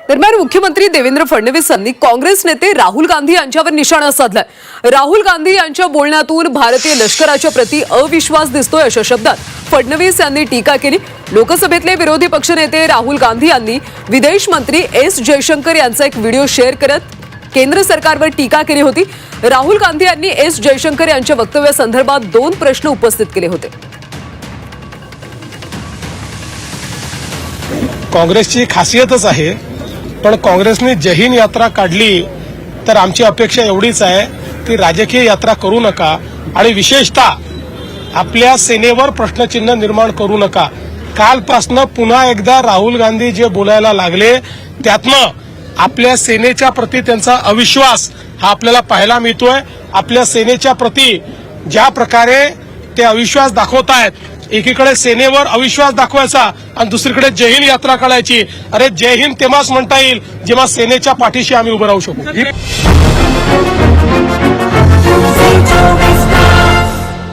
दरम्यान मुख्यमंत्री देवेंद्र फडणवीस यांनी काँग्रेस नेते राहुल गांधी यांच्यावर निशाणा साधलाय। राहुल गांधी यांच्या बोलण्यातून भारतीय लष्कराच्या प्रति अविश्वास दिसतोय अशा शब्दात फडणवीस यांनी टीका केली। लोकसभेतले विरोधी पक्षनेते राहुल गांधी यांनी विदेश मंत्री एस जयशंकर यांचा एक व्हिडिओ शेअर करत केंद्र सरकारवर टीका केली होती। राहुल गांधी यांनी एस जयशंकर यांच्या वक्तव्यासंदर्भात 2 प्रश्न उपस्थित केले होते। काँग्रेसची खासियतच आहे, पण काँग्रेसने जय हिंद यात्रा काढली तर आमची अपेक्षा एवढीच आहे की राजकीय यात्रा करू नका आणि विशेषतः आपल्या सेनेवर प्रश्नचिन्ह निर्माण करू नका। कालपासनं पुन्हा एकदा राहुल गांधी जे बोलायला लागले त्यातनं आपल्या सेनेच्या प्रति त्यांचा अविश्वास हा आपल्याला पाहायला मिळतोय। आपल्या सेनेच्या प्रति ज्या प्रकारे ते अविश्वास दाखवतायत, एकीकडे सेनेवर अविश्वास दाखवायचा आणि दुसरीकडे जय हिंद यात्रा काढायची। अरे जय हिंद तेव्हाच म्हणता येईल जेव्हा सेनेच्या पाठीशी आम्ही उभं राहू शकू।